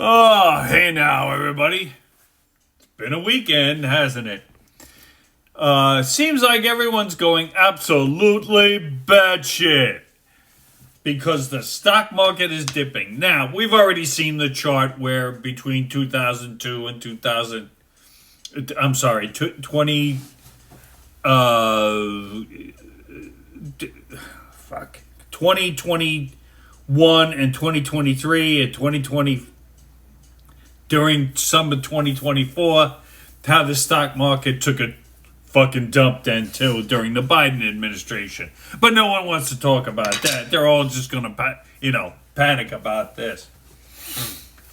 Oh, hey now, everybody. It's been a weekend, hasn't it? Seems like everyone's going absolutely batshit because the stock market is dipping. Now, we've already seen the chart where between 2002 and 20, uh, 2021 and 2023 and 2020 during summer 2024, how the stock market took a fucking dump then too during the Biden administration. But no one wants to talk about that. They're all just going to, panic about this.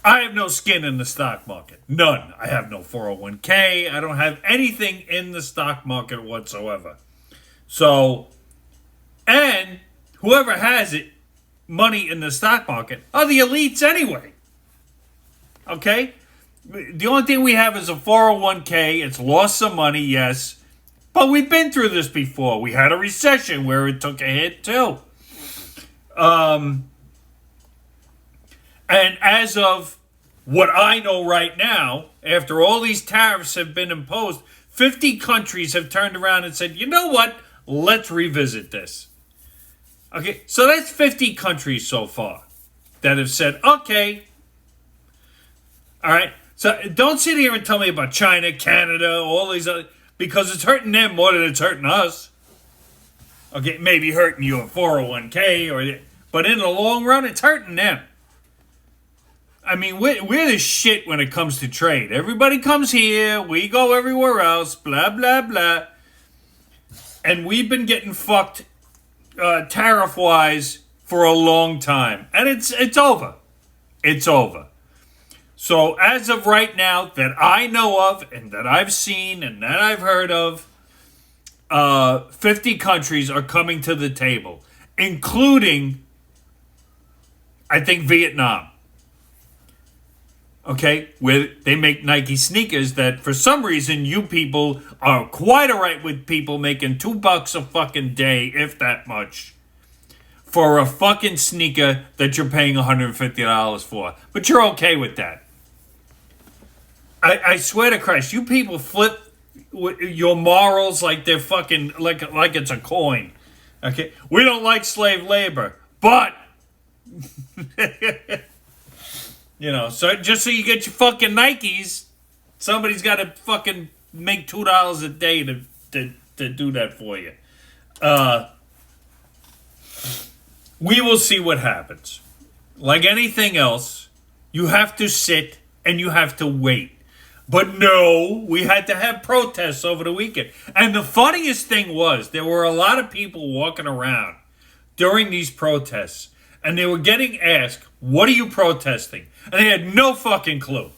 I have no skin in the stock market. None. I have no 401k. I don't have anything in the stock market whatsoever. So, and whoever has it, money in the stock market, are the elites anyway. Okay? The only thing we have is a 401k. It's lost some money, yes. But we've been through this before. We had a recession where it took a hit too. And as of what I know right now, after all these tariffs have been imposed, 50 countries have turned around and said, you know what? Let's revisit this. Okay, so that's 50 countries so far that have said, okay. All right, so don't sit here and tell me about China, Canada, all these other, because it's hurting them more than it's hurting us. Okay, maybe hurting your 401k, but in the long run, it's hurting them. I mean, we're the shit when it comes to trade. Everybody comes here, we go everywhere else, blah, blah, blah. And we've been getting fucked tariff-wise for a long time. And it's over. It's over. So as of right now, that I know of, and that I've seen, and that I've heard of, 50 countries are coming to the table, including, I think, Vietnam. Okay, where they make Nike sneakers that for some reason you people are quite alright with people making $2 a fucking day, if that much, for a fucking sneaker that you're paying $150 for. But you're okay with that. I swear to Christ, you people flip your morals like they're fucking, like it's a coin. Okay? We don't like slave labor, but... so just so you get your fucking Nikes, somebody's got to fucking make $2 a day to do that for you. We will see what happens. Like anything else, you have to sit and you have to wait. But no, we had to have protests over the weekend. And the funniest thing was, there were a lot of people walking around during these protests, and they were getting asked, what are you protesting? And they had no fucking clue.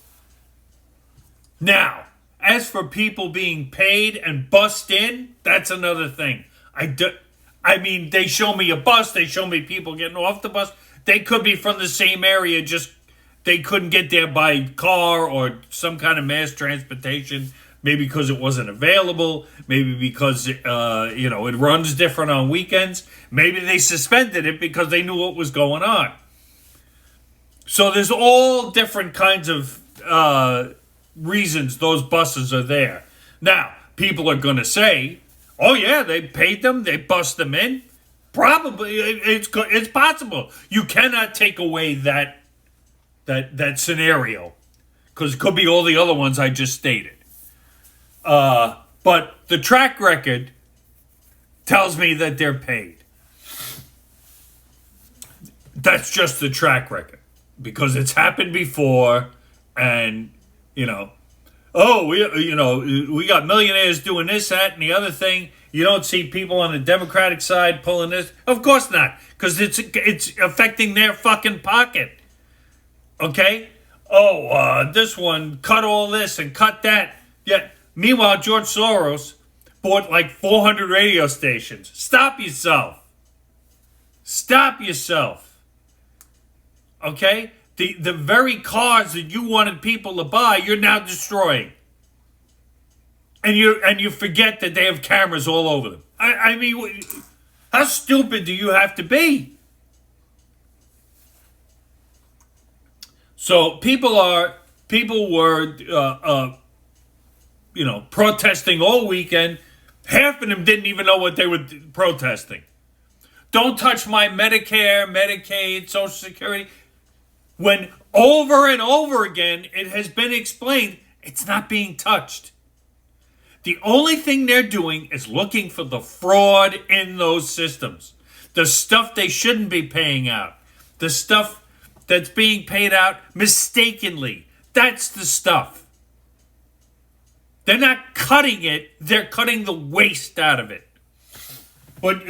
Now, as for people being paid and bussed in, that's another thing. I mean, they show me a bus, they show me people getting off the bus. They could be from the same area, just they couldn't get there by car or some kind of mass transportation. Maybe because it wasn't available. Maybe because, it runs different on weekends. Maybe they suspended it because they knew what was going on. So there's all different kinds of reasons those buses are there. Now, people are going to say, oh yeah, they paid them, they bussed them in. Probably, it's possible. You cannot take away that scenario, because it could be all the other ones I just stated. But the track record tells me that they're paid. That's just the track record, because it's happened before, and we got millionaires doing this, that, and the other thing. You don't see people on the Democratic side pulling this. Of course not, because it's affecting their fucking pocket. Okay? This one cut all this and cut that. Yeah. Meanwhile, George Soros bought like 400 radio stations. Stop yourself. Stop yourself. Okay? The very cars that you wanted people to buy, you're now destroying. And you forget that they have cameras all over them. I mean, how stupid do you have to be? So people were protesting all weekend. Half of them didn't even know what they were protesting. Don't touch my Medicare, Medicaid, Social Security. When over and over again it has been explained, it's not being touched. The only thing they're doing is looking for the fraud in those systems. The stuff they shouldn't be paying out. The stuff that's being paid out mistakenly. That's the stuff. They're not cutting it, they're cutting the waste out of it. But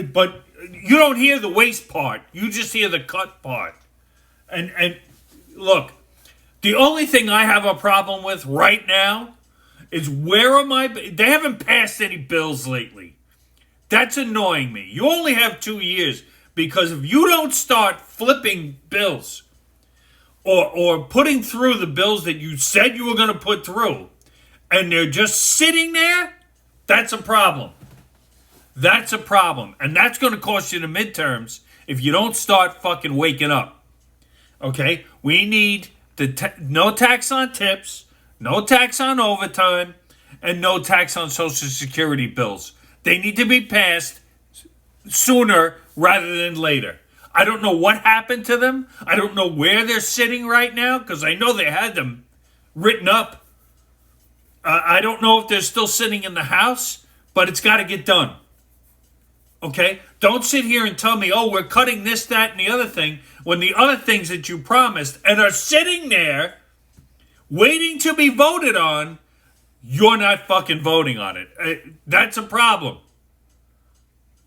you don't hear the waste part. You just hear the cut part. And look, the only thing I have a problem with right now is they haven't passed any bills lately. That's annoying me. You only have 2 years because if you don't start flipping bills or putting through the bills that you said you were going to put through and they're just sitting there, that's a problem. That's a problem. And that's going to cost you the midterms if you don't start fucking waking up. Okay? We need no tax on tips, no tax on overtime, and no tax on Social Security bills. They need to be passed sooner rather than later. I don't know what happened to them. I don't know where they're sitting right now because I know they had them written up. I don't know if they're still sitting in the House, but it's got to get done. Okay? Don't sit here and tell me, oh, we're cutting this, that, and the other thing, when the other things that you promised and are sitting there waiting to be voted on, you're not fucking voting on it. That's a problem.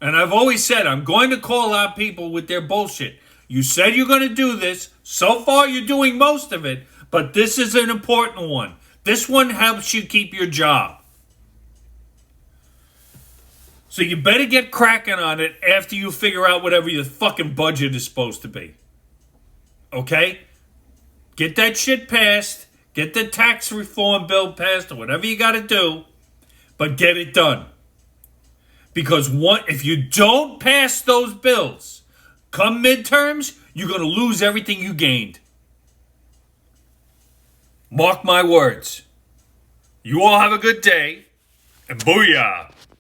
And I've always said, I'm going to call out people with their bullshit. You said you're going to do this. So far, you're doing most of it, but this is an important one. This one helps you keep your job. So you better get cracking on it after you figure out whatever your fucking budget is supposed to be. Okay? Get that shit passed. Get the tax reform bill passed or whatever you got to do. But get it done. Because if you don't pass those bills, come midterms, you're going to lose everything you gained. Mark my words. You all have a good day. And booyah.